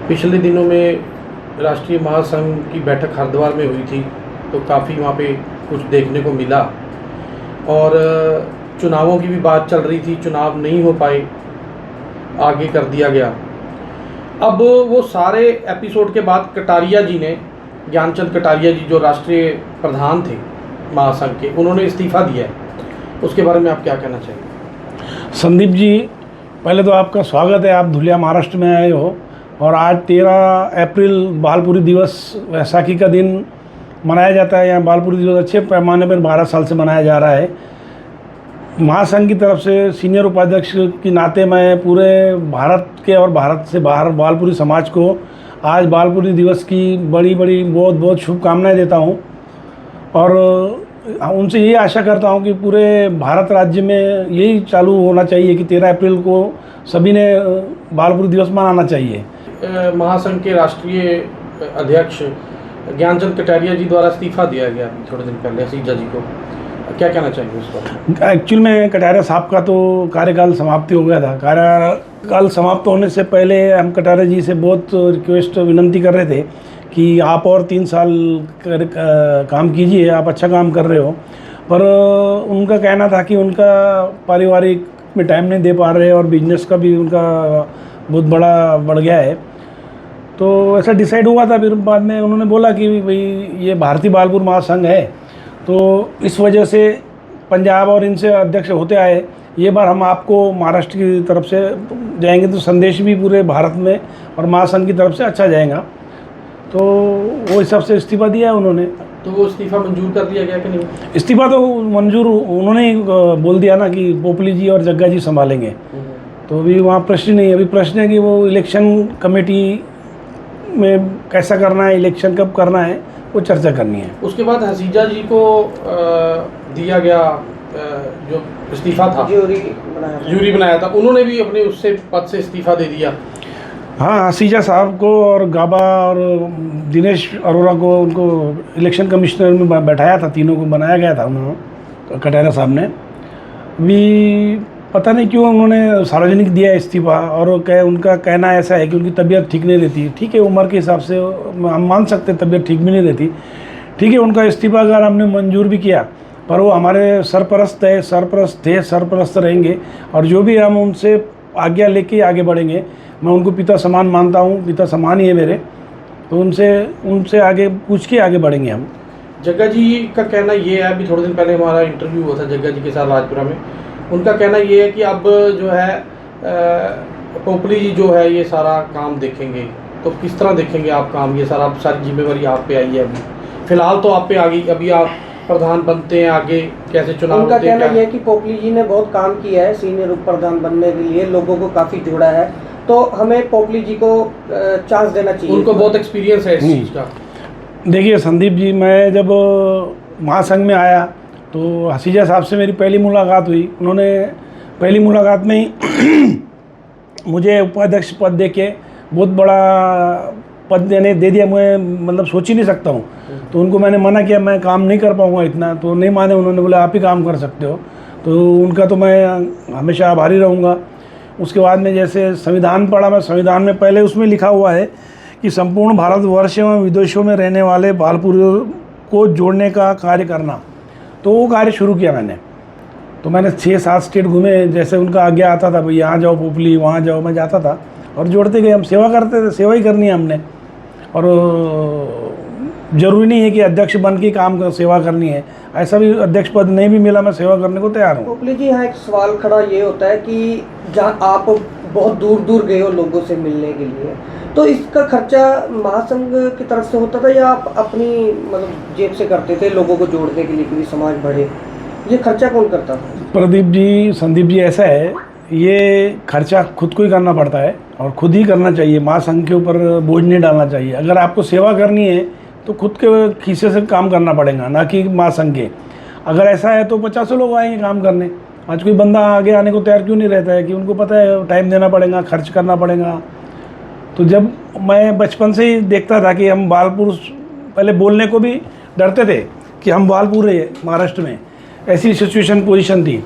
पिछले दिनों में राष्ट्रीय महासंघ की बैठक हरिद्वार में हुई थी, तो काफ़ी वहाँ पे कुछ देखने को मिला और चुनावों की भी बात चल रही थी। चुनाव नहीं हो पाए, आगे कर दिया गया। अब वो सारे एपिसोड के बाद कटारिया जी ने, ज्ञानचंद कटारिया जी जो राष्ट्रीय प्रधान थे महासंघ के, उन्होंने इस्तीफ़ा दिया है। उसके बारे में आप क्या कहना चाहिए? संदीप जी, पहले तो आपका स्वागत है। आप धुलिया महाराष्ट्र में आए हो और आज 13 अप्रैल बालपुरी दिवस, वैसाखी का दिन मनाया जाता है। यहाँ बालपुरी दिवस अच्छे पैमाने पर 12 साल से मनाया जा रहा है। महासंघ की तरफ से सीनियर उपाध्यक्ष के नाते मैं पूरे भारत के और भारत से बाहर बालपुरी समाज को आज बालपुरी दिवस की बड़ी बड़ी बहुत बहुत शुभकामनाएं देता हूँ और उनसे ये आशा करता हूँ कि पूरे भारत राज्य में यही चालू होना चाहिए कि 13 अप्रैल को सभी ने बालपुरी दिवस मनाना चाहिए। महासंघ के राष्ट्रीय अध्यक्ष ज्ञानचंद कटारिया जी द्वारा इस्तीफा दिया गया थोड़े दिन पहले हसीजा जी को, क्या कहना चाहिए उस पर? एक्चुअल में कटारिया साहब का तो कार्यकाल समाप्ति हो गया था। कार्यकाल समाप्त होने से पहले हम कटारिया जी से बहुत रिक्वेस्ट विनती कर रहे थे कि आप और 3 साल काम कीजिए, आप अच्छा काम कर रहे हो। पर उनका कहना था कि उनका पारिवारिक में टाइम नहीं दे पा रहे और बिजनेस का भी उनका बहुत बड़ा बढ़ गया है। तो ऐसा डिसाइड हुआ था। फिर बाद में उन्होंने बोला कि भाई ये भारतीय बालपुर महासंघ है, तो इस वजह से पंजाब और इनसे अध्यक्ष होते आए, ये बार हम आपको महाराष्ट्र की तरफ से जाएंगे तो संदेश भी पूरे भारत में और महासंघ की तरफ से अच्छा जाएगा। तो वो हिसाब से इस्तीफ़ा दिया है उन्होंने। तो वो इस्तीफ़ा मंजूर कर दिया गया कि नहीं? इस्तीफ़ा तो मंजूर उन्होंने ही बोल दिया ना कि पोपली जी और जग्गा जी संभालेंगे। तो अभी वहाँ प्रश्न नहीं है। अभी प्रश्न है कि वो इलेक्शन कमेटी में कैसा करना है, इलेक्शन कब करना है, वो चर्चा करनी है। उसके बाद हसीजा जी को दिया गया जो इस्तीफ़ा था, जूरी बनाया था, उन्होंने भी अपने उससे पद से इस्तीफ़ा दे दिया। हाँ, हसीजा साहब को और गाबा और दिनेश अरोड़ा को उनको इलेक्शन कमिश्नर में बैठाया था, तीनों को बनाया गया था उन्होंने, कटारिया साहब ने। भी पता नहीं क्यों उन्होंने सार्वजनिक दिया इस्तीफ़ा और उनका कहना ऐसा है कि उनकी तबीयत ठीक नहीं रहती। ठीक है, उम्र के हिसाब से हम मान सकते हैं तबीयत ठीक भी नहीं रहती। ठीक है, उनका इस्तीफ़ा अगर हमने मंजूर भी किया, पर वो हमारे सरपरस्त है, सरपरस्त थे, सरपरस्त रहेंगे और जो भी हम उनसे आज्ञा लेके आगे बढ़ेंगे। मैं उनको पिता समान मानता हूँ, पिता समान ही है मेरे, तो उनसे आगे पूछ के आगे बढ़ेंगे हम। जग्गा जी का कहना ये है, अभी थोड़े दिन पहले हमारा इंटरव्यू हुआ था जग्गा जी के साथ राजपुरा में। उनका कहना ये है कि अब जो है पोपली जी जो है ये सारा काम देखेंगे। तो किस तरह देखेंगे आप काम? ये सारी जिम्मेवारी आप पे आई है। अभी फिलहाल तो आप पे आ गई, अभी आप प्रधान बनते हैं, आगे कैसे चुनाव उनका कहना यह है कि पोपली जी ने बहुत काम किया है, सीनियर उप प्रधान बनने के लिए लोगों को काफ़ी जोड़ा है, तो हमें पोपली जी को चांस देना चाहिए। उनको बहुत एक्सपीरियंस है इस चीज़ का। देखिए संदीप जी, मैं जब महासंघ में आया तो हसीजा साहब से मेरी पहली मुलाकात हुई। उन्होंने पहली मुलाकात में ही मुझे उपाध्यक्ष पद देके बहुत बड़ा पद दे दिया। मैं मतलब सोच ही नहीं सकता हूँ। तो उनको मैंने मना किया, मैं काम नहीं कर पाऊँगा इतना, तो नहीं माने। उन्होंने बोला आप ही काम कर सकते हो। तो उनका तो मैं हमेशा आभारी रहूँगा। उसके बाद में जैसे संविधान पढ़ा, मैं संविधान में पहले उसमें लिखा हुआ है कि संपूर्ण भारतवर्ष एवं विदेशों में रहने वाले बालपुरियों को जोड़ने का कार्य करना। तो वो कार्य शुरू किया मैंने। तो मैंने 6-7 स्टेट घूमे, जैसे उनका आज्ञा आता था, भाई यहाँ जाओ पोपली, वहाँ जाओ, मैं जाता था और जोड़ते गए। हम सेवा करते थे, सेवा ही करनी है हमने। और ज़रूरी नहीं है कि अध्यक्ष बन के काम कर सेवा करनी है, ऐसा भी अध्यक्ष पद नहीं भी मिला, मैं सेवा करने को तैयार हूँ। पोपली जी, यहाँ एक सवाल खड़ा ये होता है कि जहाँ आप बहुत दूर दूर गए हो लोगों से मिलने के लिए, तो इसका खर्चा महासंघ की तरफ से होता था या आप अपनी मतलब जेब से करते थे लोगों को जोड़ने के लिए कि समाज बढ़े? ये खर्चा कौन करता था? प्रदीप जी, संदीप जी, ऐसा है, ये खर्चा खुद को ही करना पड़ता है और खुद ही करना चाहिए। महासंघ के ऊपर बोझ नहीं डालना चाहिए। अगर आपको सेवा करनी है तो खुद के खीसे से काम करना पड़ेगा, ना कि महासंघ के। अगर ऐसा है तो 50 लोग आएंगे काम करने। आज कोई बंदा आगे आने को तैयार क्यों नहीं रहता है? कि उनको पता है टाइम देना पड़ेगा, खर्च करना पड़ेगा। तो जब मैं बचपन से ही देखता था कि हम बालपुर, पहले बोलने को भी डरते थे कि हम बालपुर है महाराष्ट्र में, ऐसी सिचुएशन पोजीशन थी।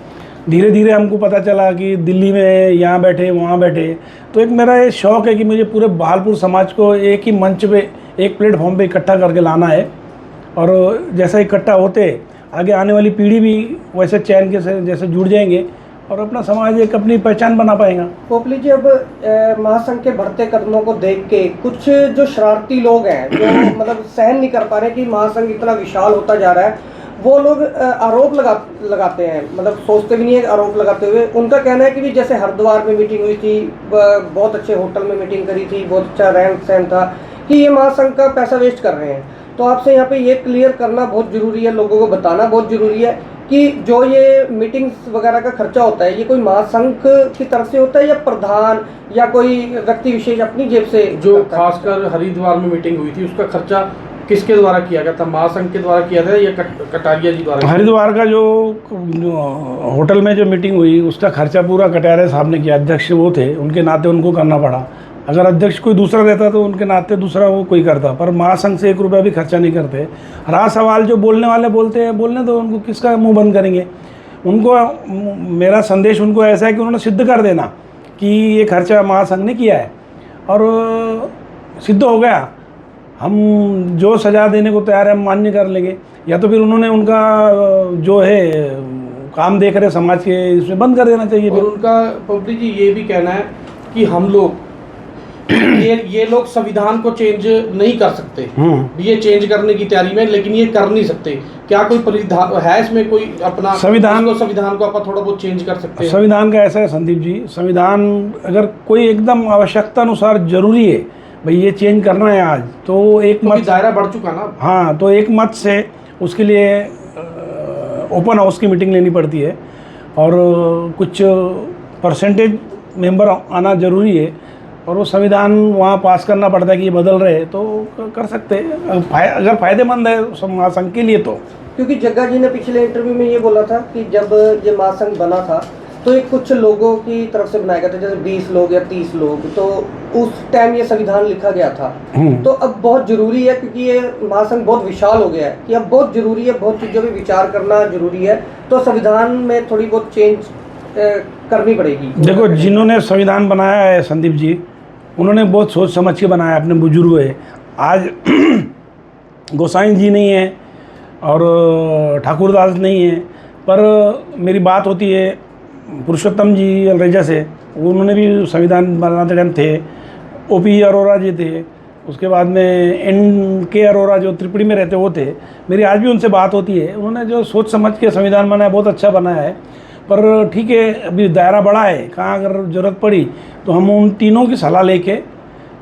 धीरे धीरे हमको पता चला कि दिल्ली में यहाँ बैठे वहाँ बैठे। तो एक मेरा ये शौक़ है कि मुझे पूरे बहालपुर समाज को एक ही मंच पे, एक प्लेटफॉर्म पे इकट्ठा करके लाना है, और जैसा इकट्ठा होते आगे आने वाली पीढ़ी भी वैसे चैन के से जैसे जुड़ जाएंगे और अपना समाज एक अपनी पहचान बना पाएगा। पोपली जी, अब महासंघ के बढ़ते कदमों को देख के कुछ जो शरारती लोग हैं, जो मतलब सहन नहीं कर पा रहे कि महासंघ इतना विशाल होता जा रहा है, वो लोग आरोप लगाते हैं, मतलब सोचते भी नहीं है, आरोप लगाते हुए उनका कहना है कि भी जैसे हरिद्वार में मीटिंग हुई थी, बहुत अच्छे होटल में मीटिंग करी थी, बहुत अच्छा रहन सहन था, कि ये महासंघ का पैसा वेस्ट कर रहे हैं। तो आपसे यहाँ पे ये क्लियर करना बहुत ज़रूरी है, लोगों को बताना बहुत ज़रूरी है कि जो ये मीटिंग्स वगैरह का खर्चा होता है, ये कोई महासंघ की तरफ से होता है या प्रधान या कोई व्यक्ति विशेष अपनी जेब से? जो खासकर हरिद्वार में मीटिंग हुई थी उसका खर्चा किसके द्वारा किया गया था? महासंघ के द्वारा किया था या कटारिया जी द्वारा? हरिद्वार का जो होटल में जो मीटिंग हुई उसका खर्चा पूरा कटारिया साहब ने किया। अध्यक्ष वो थे, उनके नाते उनको करना पड़ा। अगर अध्यक्ष कोई दूसरा रहता तो उनके नाते दूसरा वो कोई करता, पर महासंघ से 1 रुपया भी खर्चा नहीं करते। रहा सवाल जो बोलने वाले बोलते हैं, बोलने तो उनको किसका मुंह बंद करेंगे। उनको मेरा संदेश उनको ऐसा है कि उन्होंने सिद्ध कर देना कि ये खर्चा महासंघ ने किया है, और सिद्ध हो गया, हम जो सज़ा देने को तैयार है हम मान्य कर लेंगे, या तो फिर उन्होंने उनका जो है काम देख रहे समाज के इसमें बंद कर देना चाहिए। और उनका पोपली जी ये भी कहना है कि हम लोग ये लोग संविधान को चेंज नहीं कर सकते, ये चेंज करने की तैयारी में, लेकिन ये कर नहीं सकते। क्या कोई परिधान है इसमें, कोई अपना संविधान को आप थोड़ा बहुत चेंज कर सकते हैं? संविधान का ऐसा है संदीप जी, संविधान अगर कोई एकदम आवश्यकता अनुसार जरूरी है भाई ये चेंज करना है आज, तो एक मत दायरा बढ़ चुका ना। हाँ, तो एक मत से उसके लिए ओपन हाउस की मीटिंग लेनी पड़ती है, और कुछ परसेंटेज मेंबर आना जरूरी है, और वो संविधान वहाँ पास करना पड़ता है कि ये बदल रहे तो कर सकते हैं, अगर फ़ायदेमंद है महासंघ के लिए तो। क्योंकि जग्गा जी ने पिछले इंटरव्यू में ये बोला था कि जब ये महासंघ बना था तो एक कुछ लोगों की तरफ से बनाया गया था, जैसे 20 लोग या 30 लोग, तो उस टाइम ये संविधान लिखा गया था। तो अब बहुत ज़रूरी है, क्योंकि ये महासंघ बहुत विशाल हो गया है, कि अब बहुत ज़रूरी है, बहुत चीज़ों पर विचार करना जरूरी है, तो संविधान में थोड़ी बहुत चेंज करनी पड़ेगी। देखो, जिन्होंने संविधान बनाया है संदीप जी, उन्होंने बहुत सोच समझ के बनाया, अपने बुजुर्ग है। आज गोसाई जी नहीं है और ठाकुरदास नहीं है, पर मेरी बात होती है पुरुषोत्तम जी अलरेजा से, उन्होंने भी संविधान बनाते टाइम थे। ओपी अरोरा जी थे, उसके बाद में NK अरोरा जो त्रिपुरी में रहते वो थे। मेरी आज भी उनसे बात होती है, उन्होंने जो सोच समझ के संविधान बनाया बहुत अच्छा बनाया है। पर ठीक है, अभी दायरा बड़ा है, कहाँ अगर ज़रूरत पड़ी तो हम उन तीनों की सलाह लेके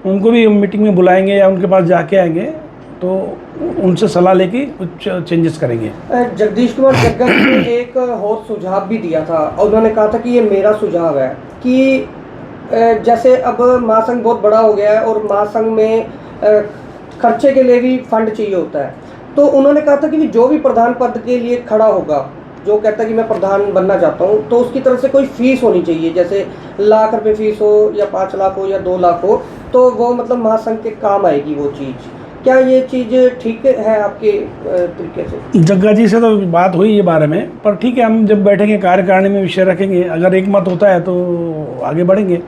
उनको भी मीटिंग में बुलाएंगे या उनके पास जाके आएंगे, तो उनसे सलाह लेके कुछ चेंजेस करेंगे। जगदीश कुमार जग्गा जी ने एक और सुझाव भी दिया था, और उन्होंने कहा था कि ये मेरा सुझाव है कि जैसे अब महासंघ बहुत बड़ा हो गया है और महासंघ में खर्चे के लिए भी फंड चाहिए होता है, तो उन्होंने कहा था कि जो भी प्रधान पद के लिए खड़ा होगा, जो कहता है कि मैं प्रधान बनना चाहता हूँ, तो उसकी तरफ से कोई फीस होनी चाहिए, जैसे लाख रुपए फीस हो या 5 लाख हो या 2 लाख हो, तो वो मतलब महासंघ के काम आएगी वो चीज़। क्या ये चीज़ ठीक है आपके तरीके से? जग्गा जी से तो बात हुई ये बारे में, पर ठीक है, हम जब बैठेंगे कार्यकारिणी में विषय रखेंगे, अगर एक मत होता है तो आगे बढ़ेंगे,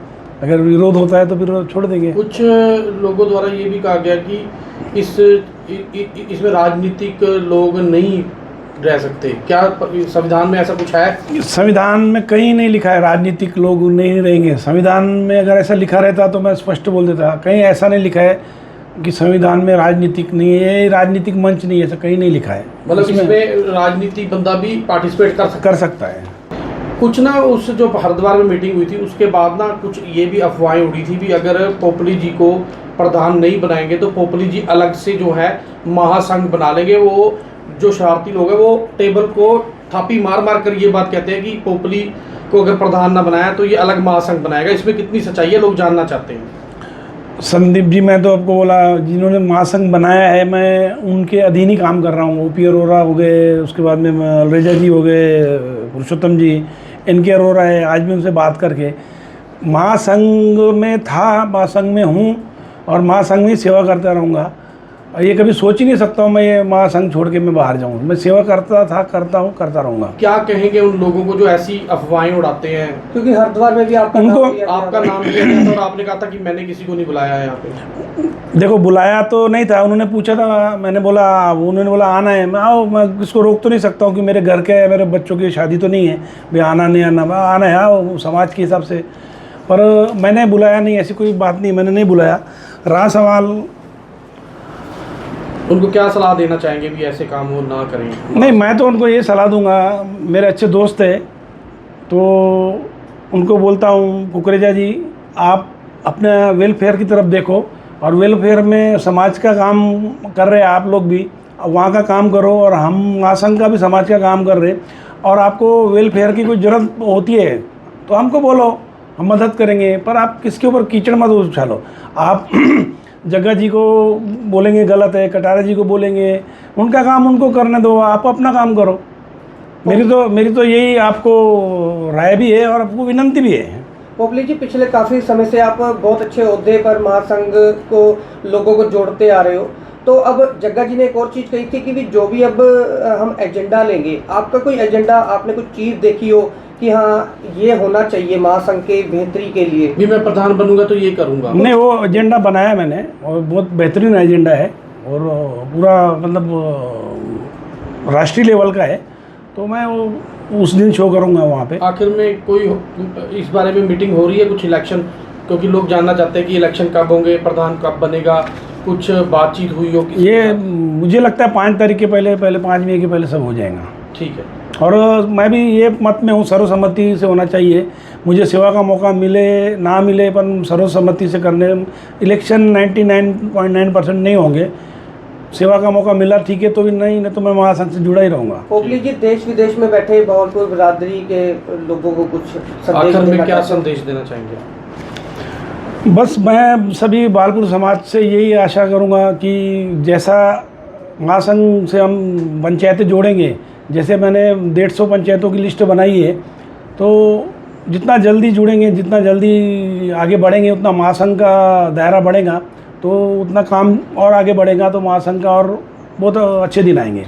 अगर विरोध होता है तो फिर छोड़ देंगे। कुछ लोगों द्वारा ये भी कहा गया कि इसमें राजनीतिक लोग नहीं रह सकते, क्या संविधान में ऐसा कुछ है? संविधान में कहीं नहीं लिखा है राजनीतिक लोग नहीं रहेंगे। संविधान में अगर ऐसा लिखा रहता तो मैं स्पष्ट बोल देता, कहीं ऐसा नहीं लिखा है कि संविधान में राजनीतिक नहीं है, राजनीतिक मंच नहीं है, ऐसा कहीं नहीं लिखा है। मतलब इसमें राजनीतिक बंदा भी पार्टिसिपेट कर सकता है। कुछ ना उस जो हरिद्वार में मीटिंग हुई थी उसके बाद ना कुछ ये भी अफवाहें उड़ी थी भी अगर पोपली जी को प्रधान नहीं बनाएंगे तो पोपली जी अलग से जो है महासंघ बना लेंगे। वो जो शरारती लोग हैं वो टेबल को थापी मार मार कर ये बात कहते हैं कि पोपली को अगर प्रधान ना बनाया तो ये अलग महासंघ बनाएगा। इसमें कितनी सच्चाई है, लोग जानना चाहते हैं। संदीप जी, मैं तो आपको बोला, जिन्होंने महासंघ बनाया है मैं उनके अधीन ही काम कर रहा हूँ। ओपी अरोरा हो गए, उसके बाद में अलरेजा जी हो गए, पुरुषोत्तम जी, NK अरोरा है। आज भी उनसे बात करके महासंघ में था, महासंघ में हूँ और महासंघ में सेवा करता रहूँगा। और ये कभी सोच ही नहीं सकता हूँ मैं ये महासंघ छोड़ के मैं बाहर जाऊँ। मैं सेवा करता था, करता हूँ, करता रहूँगा। क्या कहेंगे उन लोगों को जो ऐसी अफवाहें उड़ाते हैं? क्योंकि हरिद्वार में भी आपका उनको- नाम लिया गया आपका था। नाम लिया गया था और आपने कहा था कि मैंने किसी को नहीं बुलाया है यहाँ पे। देखो, बुलाया तो नहीं था, उन्होंने पूछा था, मैंने बोला, उन्होंने बोला आना है, मैं आओ, मैं किसको रोक तो नहीं सकता हूँ कि मेरे घर के है, मेरे बच्चों की शादी तो नहीं है भाई आना नहीं आना, मैं आना है, आओ समाज के हिसाब से। पर मैंने बुलाया नहीं, ऐसी कोई बात नहीं, मैंने नहीं बुलाया। रहा सवाल, उनको क्या सलाह देना चाहेंगे भी ऐसे काम वो ना करें? नहीं, मैं तो उनको ये सलाह दूंगा, मेरे अच्छे दोस्त है तो उनको बोलता हूँ, कुकरेजा जी आप अपने वेलफेयर की तरफ देखो, और वेलफेयर में समाज का काम कर रहे हैं आप लोग भी, वहाँ का काम करो, और हम महासंघ का भी समाज का काम कर रहे हैं, और आपको वेलफेयर की कोई ज़रूरत होती है तो हमको बोलो, हम मदद करेंगे। पर आप किसके ऊपर कीचड़ मत उछालो। आप जग्गा जी को बोलेंगे गलत है, कटारा जी को बोलेंगे, उनका काम उनको करने दो, आप अपना काम करो। मेरी तो यही आपको राय भी है और आपको विनंती भी है। पोपली जी, पिछले काफ़ी समय से आप बहुत अच्छे ओहदे पर महासंघ को लोगों को जोड़ते आ रहे हो, तो अब जग्गा जी ने एक और चीज़ कही थी कि भी जो भी अब हम एजेंडा लेंगे, आपका कोई एजेंडा, आपने कुछ चीज़ देखी हो कि हाँ ये होना चाहिए महासंघ के बेहतरी के लिए? भी मैं प्रधान बनूंगा तो ये करूंगा। नहीं, वो एजेंडा बनाया मैंने और बहुत बेहतरीन एजेंडा है, और पूरा मतलब राष्ट्रीय लेवल का है, तो मैं वो उस दिन शो करूँगा वहाँ पे। आखिर में कोई इस बारे में मीटिंग हो रही है कुछ इलेक्शन, क्योंकि लोग जानना चाहते हैं कि इलेक्शन कब होंगे, प्रधान कब बनेगा, कुछ बातचीत हुई हो किसी ये के साथ? मुझे लगता है 5 तारीख के पहले 5 मई के पहले सब हो जाएगा। ठीक है। और मैं भी ये मत में हूँ, सर्वसम्मति से होना चाहिए। मुझे सेवा का मौका मिले ना मिले, पर सर्वसम्मति से करने, इलेक्शन 99.9% नहीं होंगे। सेवा का मौका मिला ठीक है, तो भी नहीं तो मैं महासंघ से जुड़ा ही रहूँगा। पोपली जी, देश विदेश में बैठे भावलपुर बिरादरी के लोगों को कुछ संदेश आखिर में देना क्या चाहते हैं? संदेश देना चाहेंगे? बस मैं सभी भावलपुर समाज से यही आशा करूँगा कि जैसा महासंघ से हम पंचायतें जोड़ेंगे, जैसे मैंने 150 पंचायतों की लिस्ट बनाई है, तो जितना जल्दी जुड़ेंगे, जितना जल्दी आगे बढ़ेंगे, उतना महासंघ का दायरा बढ़ेगा, तो उतना काम और आगे बढ़ेगा, तो महासंघ का और बहुत अच्छे दिन आएंगे।